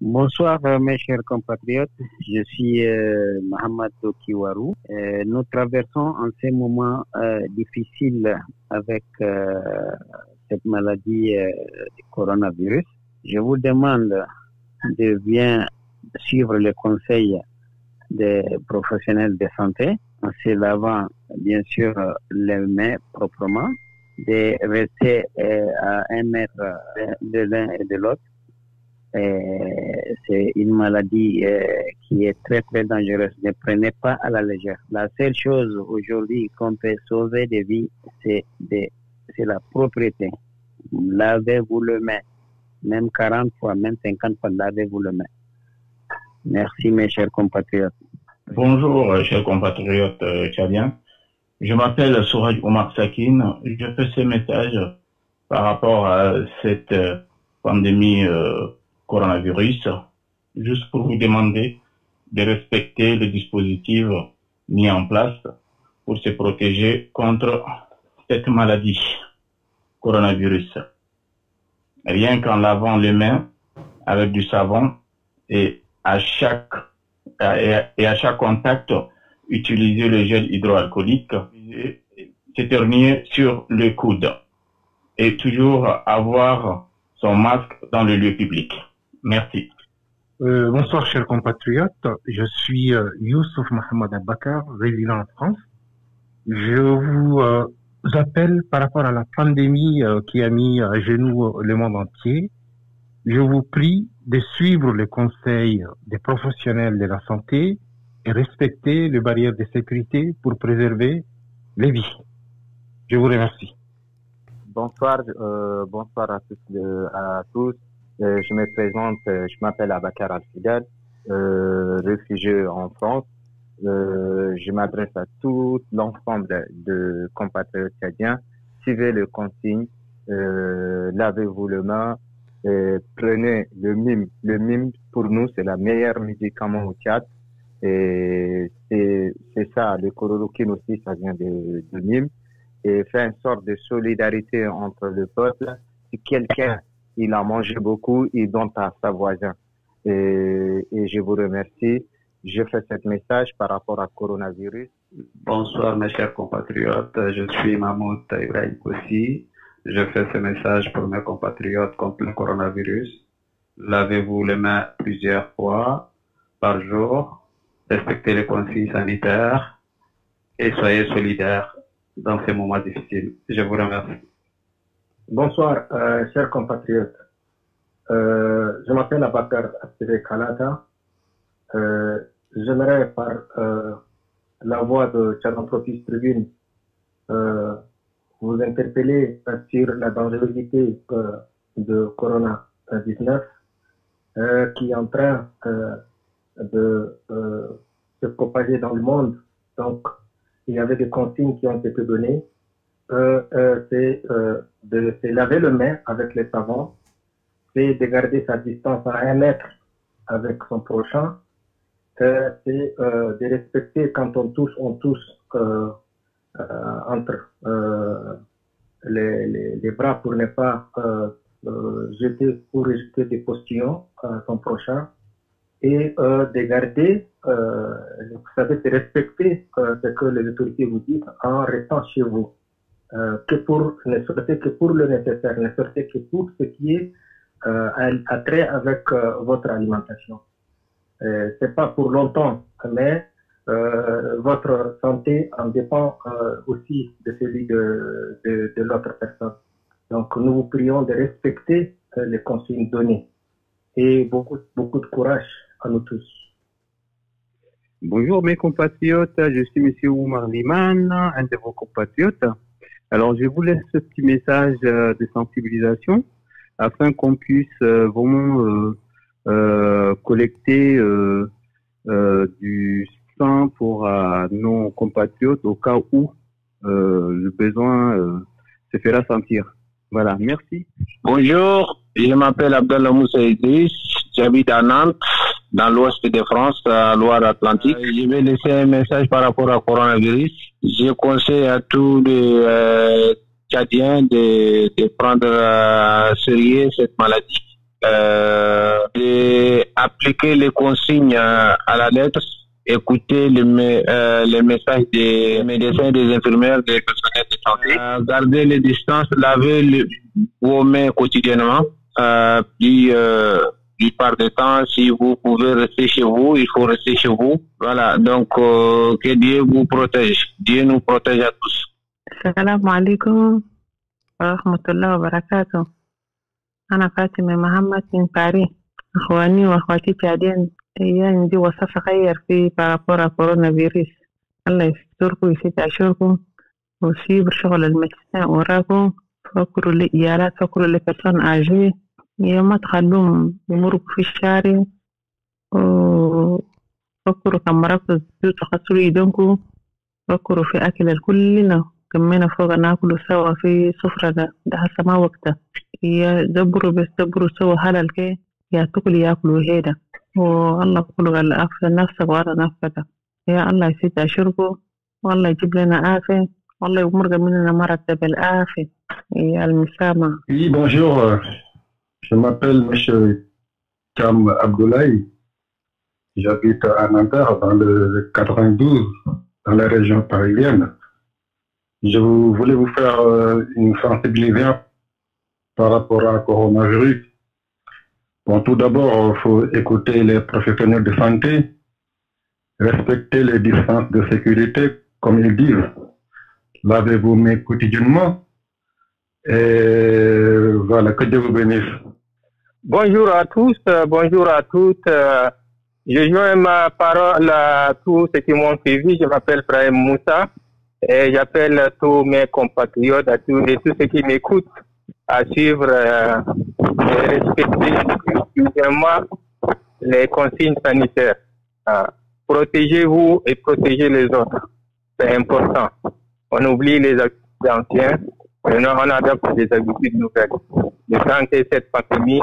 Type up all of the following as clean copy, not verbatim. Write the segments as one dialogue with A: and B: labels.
A: Bonsoir mes chers compatriotes, je suis Mohamed Kiwarou. Nous traversons en ces moments difficiles avec cette maladie du coronavirus. Je vous demande de bien suivre les conseils des professionnels de santé en se lavant bien sûr les mains proprement, de rester à 1 mètre de l'un et de l'autre. C'est une maladie qui est très très dangereuse. Ne prenez pas à la légère. La seule chose aujourd'hui qu'on peut sauver des vies, c'est la propriété. Lavez-vous les mains, même 40 fois, même 50 fois, lavez-vous les mains. Merci mes chers compatriotes.
B: Bonjour chers compatriotes tchadiens. Je m'appelle Souraj Omar Sakine. Je fais ce message par rapport à cette pandémie coronavirus, juste pour vous demander de respecter les dispositifs mis en place pour se protéger contre cette maladie coronavirus. Rien qu'en lavant les mains avec du savon et à chaque contact, utiliser le gel hydroalcoolique, s'éternuer sur le coude et toujours avoir son masque dans le lieu public. Merci.
C: Bonsoir chers compatriotes, je suis Youssouf Mohamed Abakar, résident en France. Je vous appelle par rapport à la pandémie qui a mis à genoux le monde entier. Je vous prie de suivre les conseils des professionnels de la santé et respecter les barrières de sécurité pour préserver les vies. Je vous remercie.
D: Bonsoir, bonsoir à tous. Je me présente, je m'appelle Abakar Al-Fidal, réfugié en France. Je m'adresse à tout l'ensemble de compatriotes tchadiens. Suivez les consignes, lavez-vous les mains, prenez le mime. Le mime, pour nous, c'est le meilleur médicament au Tchad. Et c'est ça, le chloroquine aussi, ça vient de mime. Et fait une sorte de solidarité entre le peuple. Si quelqu'un il a mangé beaucoup, il donne à sa voisin. Et je vous remercie. Je fais ce message par rapport à coronavirus.
E: Bonsoir mes chers compatriotes, je suis Mahmoud Ibrahim Kossi. Je fais ce message pour mes compatriotes contre le coronavirus. Lavez-vous les mains plusieurs fois par jour, respectez les consignes sanitaires et soyez solidaires dans ces moments difficiles. Je vous remercie.
F: Bonsoir, chers compatriotes. Je m'appelle Abakar Assiré Kalata. J'aimerais, par la voix de Tchadantropis Tribune, vous interpeller sur la dangerosité de Corona-19 qui est en train de se propager dans le monde. Donc, il y avait des consignes qui ont été données. C'est de se laver les mains avec les savons, c'est de garder sa distance à 1 mètre avec son prochain, c'est de respecter quand on touche entre les bras pour ne pas rejeter des postillons à son prochain, et de garder, vous savez, de respecter ce que les autorités vous disent en restant chez vous. Ne sortez que pour le nécessaire, ne sortez que pour ce qui est à trait avec votre alimentation. C'est pas pour longtemps, mais votre santé en dépend aussi de celui de l'autre personne. Donc nous vous prions de respecter les consignes données et beaucoup de courage à nous tous.
G: Bonjour mes compatriotes, je suis Monsieur Oumar Liman, un de vos compatriotes. Alors, je vous laisse ce petit message de sensibilisation afin qu'on puisse vraiment collecter du sang pour nos compatriotes au cas où le besoin se fera sentir. Voilà, merci.
H: Bonjour, je m'appelle Abdallah Moussa Idriss, j'habite à Nantes, dans l'ouest de France, à Loire-Atlantique. Je vais laisser un message par rapport au coronavirus. Je conseille à tous les Tchadiens de prendre sérieux cette maladie. Et appliquez les consignes à la lettre, écoutez les messages des médecins, des infirmières, des personnels de santé, gardez les distances, lavez vos mains quotidiennement, puis par des temps, si vous pouvez rester chez vous, il faut rester chez vous. Voilà, donc que Dieu vous protège. Dieu nous protège à tous.
I: Assalamu alaikum wa rahmatullahi wa barakatuh. أنا فاطمة محمد من باريس. أخواني وأخواتي تشادين عندي وصفة خير في بارابورا كورونا فيروس. الله يستركم ويسد عشوركم ويسيب شغل المجتمع وراكم. فكروا لإيالات، فكروا لبرسون آجي، ما تخلوهم يمروا في الشارع، وفكروا كم مركز تغسلوا ايدينكم، فكروا في أكل الكلنا كمينا فوق ناكلوا سوا في سفرة ده هسه ما وقته. يدبروا بس دبروا سوا هلال كي يأكلوا هيدا، والله كله العافية نفسك وعلى نفسك. يا الله يسد عشركم، والله يجيب لنا عافية، والله يمرق مننا مرض بالعافية. يا المسامة.
J: Oui, bonjour. Je m'appelle M. Kam Abdoulaye. J'habite à Nanterre, dans le 92, dans la région parisienne. Je voulais vous faire une sensibilisation par rapport à coronavirus. Bon, tout d'abord, il faut écouter les professionnels de santé, respecter les distances de sécurité, comme ils disent. Lavez vos mains quotidiennement. Et voilà, que Dieu vous bénisse.
K: Bonjour à tous, bonjour à toutes. Je joins ma parole à tous ceux qui m'ont suivi. Je m'appelle Brahim Moussa et j'appelle tous mes compatriotes et tous ceux qui m'écoutent à suivre et respecter exclusivement les consignes sanitaires. Protégez-vous et protégez les autres. C'est important. On oublie les habitudes anciens, maintenant on adopte des habitudes nouvelles. Le temps que cette pandémie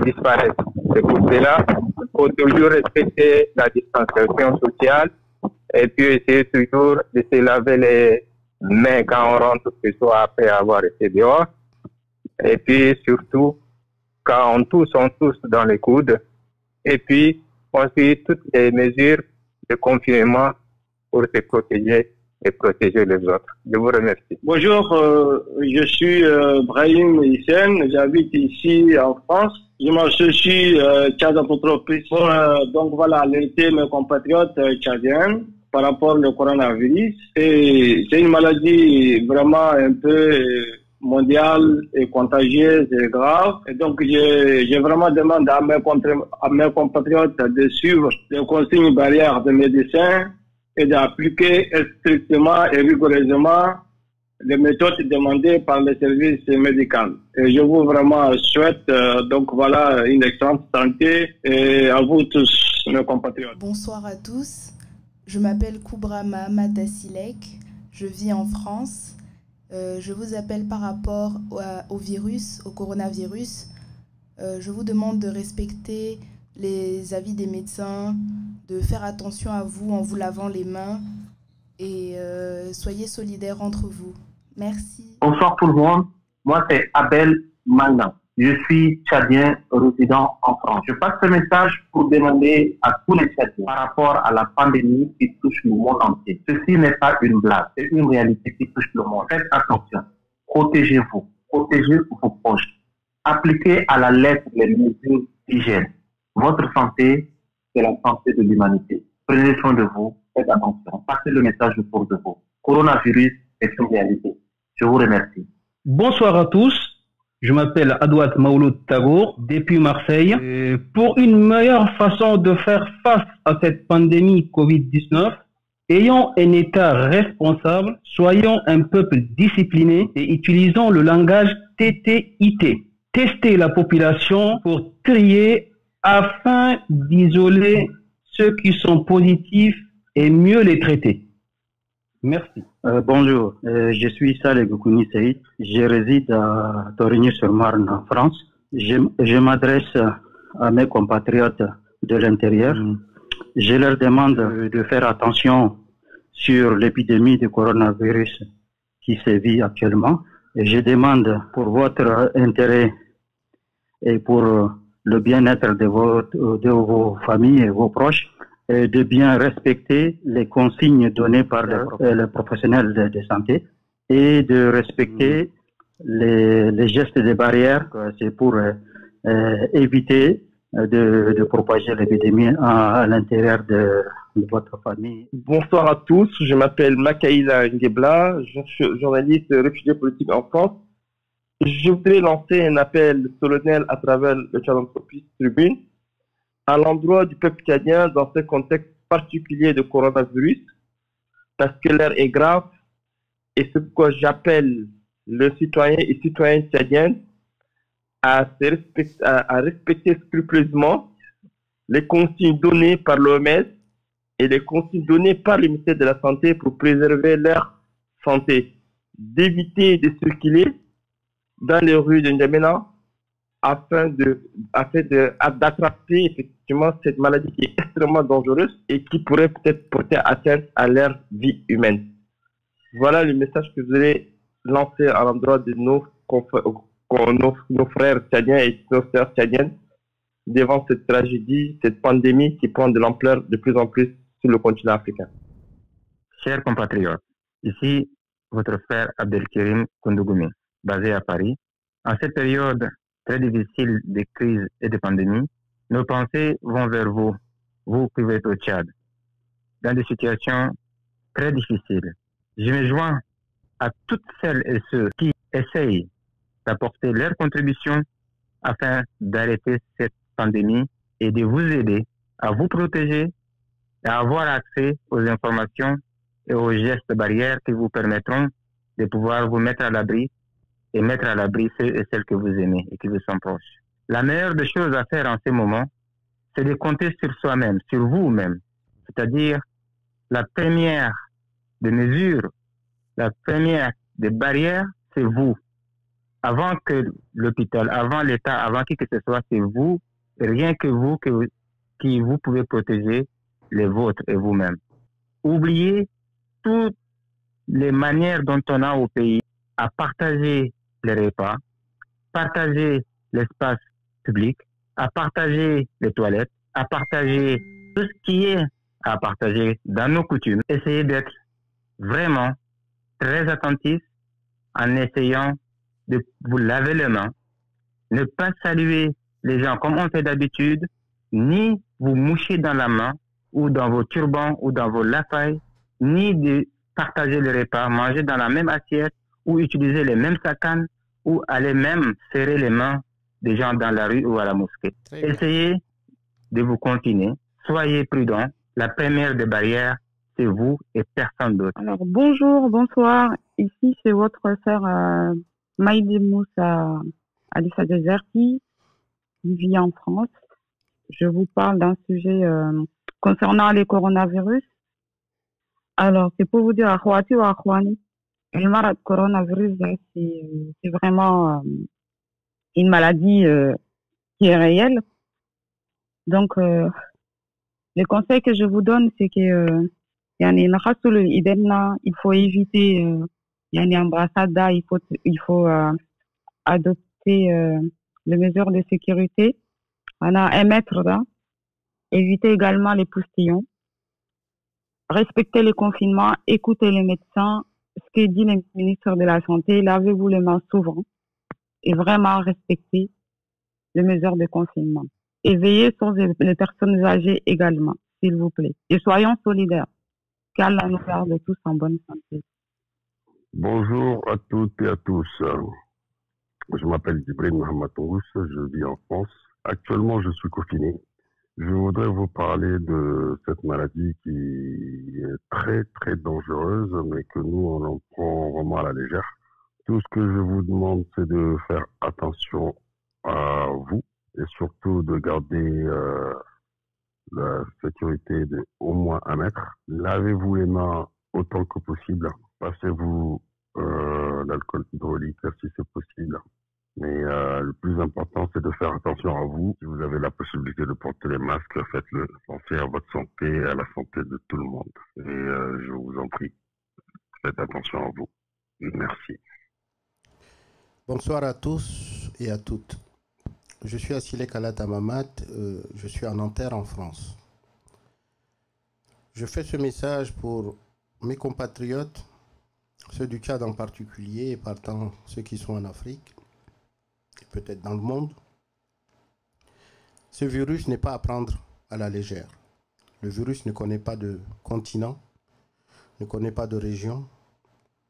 K: disparaisse. C'est pour cela qu'il faut toujours respecter la distanciation sociale et puis essayer toujours de se laver les mains quand on rentre, que ce soit après avoir été dehors. Et puis surtout, quand on tousse dans les coudes. Et puis, on suit toutes les mesures de confinement pour se protéger et protéger les autres. Je vous remercie.
L: Bonjour, je suis Brahim Hissène, j'habite ici en France. Je suis Tchad Apotropis. Donc voilà, alerter mes compatriotes tchadiens par rapport au coronavirus. Et c'est une maladie vraiment un peu mondiale et contagieuse et grave. Et donc j'ai vraiment demandé à mes compatriotes de suivre les consignes barrières des médecins et d'appliquer strictement et rigoureusement les méthodes demandées par les services médicaux. Et je vous vraiment souhaite donc voilà une excellente santé et à vous tous, mes compatriotes.
M: Bonsoir à tous, je m'appelle Koubra Mahamat Assilek, je vis en France. Je vous appelle par rapport au virus, au coronavirus. Je vous demande de respecter les avis des médecins, de faire attention à vous en vous lavant les mains et soyez solidaires entre vous. Merci.
N: Bonsoir tout le monde. Moi, c'est Abel Magnan. Je suis tchadien résident en France. Je passe ce message pour demander à tous les Tchadiens par rapport à la pandémie qui touche le monde entier. Ceci n'est pas une blague, c'est une réalité qui touche le monde. Faites attention. Protégez-vous. Protégez vos proches. Appliquez à la lettre les mesures d'hygiène. Votre santé, c'est la santé de l'humanité. Prenez soin de vous. Faites attention. Passez le message autour de vous. Coronavirus est une réalité. Je vous remercie.
O: Bonsoir à tous. Je m'appelle Adouat Maouloud Tagour, depuis Marseille. Et pour une meilleure façon de faire face à cette pandémie Covid-19, ayons un État responsable, soyons un peuple discipliné et utilisons le langage TTIT. Tester la population pour trier afin d'isoler ceux qui sont positifs et mieux les traiter. Merci.
A: Bonjour, je suis Saleh Goukouni Saïd. Je réside à Torigny-sur-Marne en France. Je m'adresse à mes compatriotes de l'intérieur. Je leur demande de faire attention sur l'épidémie du coronavirus qui sévit actuellement. Et je demande pour votre intérêt et pour
P: le bien-être de vos familles et vos proches, et de bien respecter les consignes données par les professionnels de santé et de respecter les gestes de barrière. C'est pour éviter de propager l'épidémie à l'intérieur de votre famille.
Q: Bonsoir à tous, je m'appelle Makaïla Ngebla, je suis journaliste réfugié politique en France. Je voudrais lancer un appel solennel à travers le Tchad-Entreprise Tribune à l'endroit du peuple tchadien dans ce contexte particulier de coronavirus, parce que l'heure est grave et c'est pourquoi j'appelle le citoyen et citoyenne tchadienne à respecter scrupuleusement les consignes données par l'OMS et les consignes données par le ministère de la Santé pour préserver leur santé, d'éviter de circuler dans les rues de N'Djamena afin d'attraper effectivement cette maladie qui est extrêmement dangereuse et qui pourrait peut-être porter atteinte à leur vie humaine. Voilà le message que je voulais lancer à l'endroit de nos frères tchadiens et nos sœurs tchadiennes devant cette tragédie, cette pandémie qui prend de l'ampleur de plus en plus sur le continent africain.
R: Chers compatriotes, ici votre frère Abdelkerim Koundougoumi, basé à Paris. En cette période très difficile de crise et de pandémie, nos pensées vont vers vous, vous qui êtes au Tchad, dans des situations très difficiles. Je me joins à toutes celles et ceux qui essayent d'apporter leur contribution afin d'arrêter cette pandémie et de vous aider à vous protéger et à avoir accès aux informations et aux gestes barrières qui vous permettront de pouvoir vous mettre à l'abri et mettre à l'abri ceux et celles que vous aimez et qui vous sont proches. La meilleure des choses à faire en ces moments, c'est de compter sur soi-même, sur vous-même. C'est-à-dire, la première des mesures, la première des barrières, c'est vous. Avant que l'hôpital, avant l'État, avant qui que ce soit, c'est vous, et rien que vous, qui vous pouvez protéger les vôtres et vous-même. Oubliez toutes les manières dont on a au pays à partager les repas, partager l'espace public, à partager les toilettes, à partager tout ce qui est à partager dans nos coutumes. Essayez d'être vraiment très attentif en essayant de vous laver les mains, ne pas saluer les gens comme on fait d'habitude, ni vous moucher dans la main ou dans vos turbans ou dans vos lafailles, ni de partager les repas, manger dans la même assiette ou utiliser les mêmes sacanes ou aller même serrer les mains des gens dans la rue ou à la mosquée. Essayez de vous confiner, soyez prudents. La première des barrières, c'est vous et personne d'autre.
S: Alors bonjour, bonsoir. Ici c'est votre sœur Maïdé Moussa Alissa Deserti, qui vit en France. Je vous parle d'un sujet concernant les coronavirus. Alors c'est pour vous dire, Akhwati wa Akhwani, le malade coronavirus, c'est vraiment une maladie qui est réelle. Donc, les conseils que je vous donne, c'est que il faut éviter embrassade, il faut adopter les mesures de sécurité. On a 1 mètre là. Éviter également les postillons. Respecter les confinements, écouter les médecins, ce que dit le ministre de la Santé, lavez-vous les mains souvent et vraiment respecter les mesures de confinement. Et veillez sur les personnes âgées également, s'il vous plaît. Et soyons solidaires, qu'Allah nous garde tous en bonne santé.
T: Bonjour à toutes et à tous. Je m'appelle Djibril Mohamed Tourouss, je vis en France. Actuellement, je suis confiné. Je voudrais vous parler de cette maladie qui est très très dangereuse, mais que nous, on en prend vraiment à la légère. Tout ce que je vous demande, c'est de faire attention à vous et surtout de garder la sécurité de au moins 1 mètre. Lavez-vous les mains autant que possible. Passez-vous l'alcool hydraulique si c'est possible. Mais le plus important, c'est de faire attention à vous. Si vous avez la possibilité de porter les masques, faites-le. Pensez à votre santé et à la santé de tout le monde. Et je vous en prie, faites attention à vous. Merci.
U: Bonsoir à tous et à toutes. Je suis Asile Kalata Mamat, je suis à Nanterre en France. Je fais ce message pour mes compatriotes, ceux du Tchad en particulier, et partant ceux qui sont en Afrique, et peut-être dans le monde. Ce virus n'est pas à prendre à la légère. Le virus ne connaît pas de continent, ne connaît pas de région,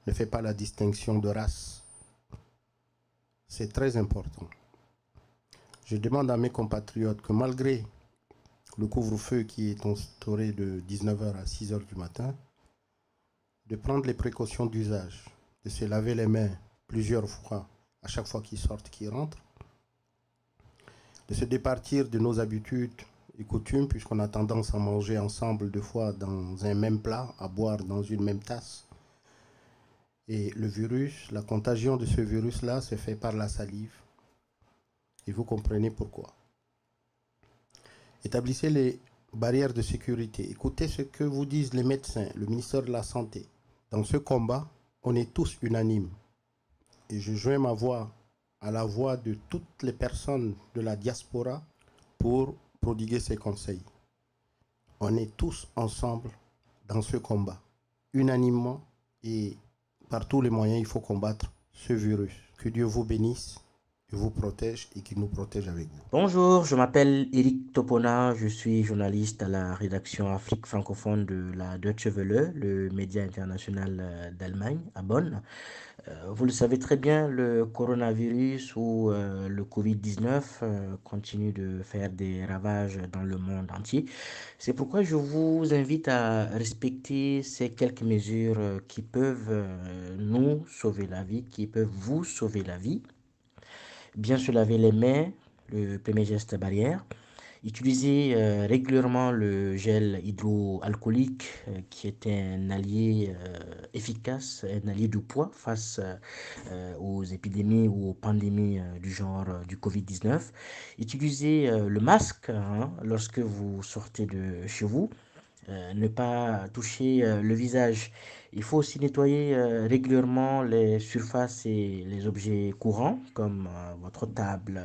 U: ne fait pas la distinction de race. C'est très important. Je demande à mes compatriotes que malgré le couvre-feu qui est instauré de 19h à 6h du matin, de prendre les précautions d'usage, de se laver les mains plusieurs fois à chaque fois qu'ils sortent, qu'ils rentrent, de se départir de nos habitudes et coutumes, puisqu'on a tendance à manger ensemble 2 fois dans un même plat, à boire dans une même tasse. Et le virus, la contagion de ce virus-là se fait par la salive. Et vous comprenez pourquoi. Établissez les barrières de sécurité. Écoutez ce que vous disent les médecins, le ministère de la Santé. Dans ce combat, on est tous unanimes. Et je joins ma voix à la voix de toutes les personnes de la diaspora pour prodiguer ces conseils. On est tous ensemble dans ce combat, unanimement, et par tous les moyens, il faut combattre ce virus. Que Dieu vous bénisse, vous protège et qu'il nous protège avec vous.
V: Bonjour, je m'appelle Eric Topona, je suis journaliste à la rédaction Afrique francophone de la Deutsche Welle, le média international d'Allemagne, à Bonn. Vous le savez très bien, le coronavirus ou le Covid-19 continue de faire des ravages dans le monde entier. C'est pourquoi je vous invite à respecter ces quelques mesures qui peuvent nous sauver la vie, qui peuvent vous sauver la vie. Bien se laver les mains, le premier geste barrière. Utiliser régulièrement le gel hydroalcoolique qui est un allié efficace, un allié du poids face aux épidémies ou aux pandémies du genre du Covid-19. Utilisez le masque lorsque vous sortez de chez vous. Ne pas toucher le visage. Il faut aussi nettoyer régulièrement les surfaces et les objets courants comme votre table,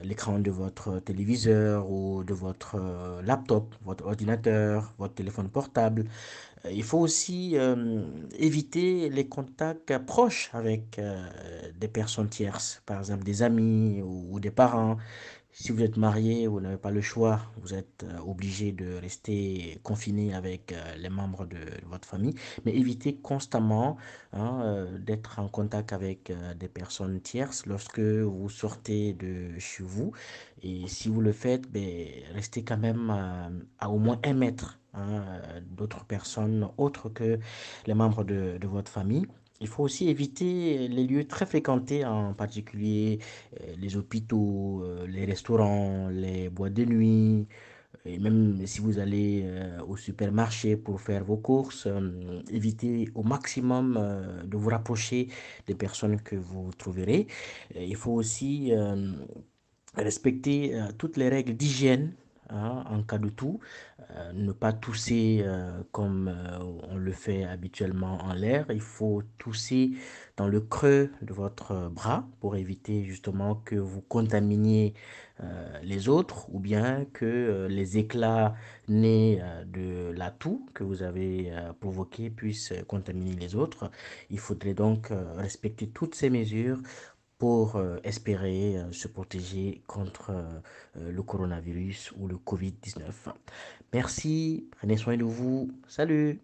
V: l'écran de votre téléviseur ou de votre laptop, votre ordinateur, votre téléphone portable. Il faut aussi éviter les contacts proches avec des personnes tierces, par exemple des amis ou des parents. Si vous êtes marié, vous n'avez pas le choix, vous êtes obligé de rester confiné avec les membres de votre famille, mais évitez constamment d'être en contact avec des personnes tierces lorsque vous sortez de chez vous. Et si vous le faites, restez quand même à au moins 1 mètre d'autres personnes autres que les membres de votre famille. Il faut aussi éviter les lieux très fréquentés, en particulier les hôpitaux, les restaurants, les boîtes de nuit, et même si vous allez au supermarché pour faire vos courses, évitez au maximum de vous rapprocher des personnes que vous trouverez. Il faut aussi respecter toutes les règles d'hygiène. En cas de toux, ne pas tousser comme on le fait habituellement en l'air. Il faut tousser dans le creux de votre bras pour éviter justement que vous contaminiez les autres ou bien que les éclats nés de la toux que vous avez provoqué puissent contaminer les autres. Il faudrait donc respecter toutes ces mesures pour espérer se protéger contre le coronavirus ou le Covid-19. Merci, prenez soin de vous, salut!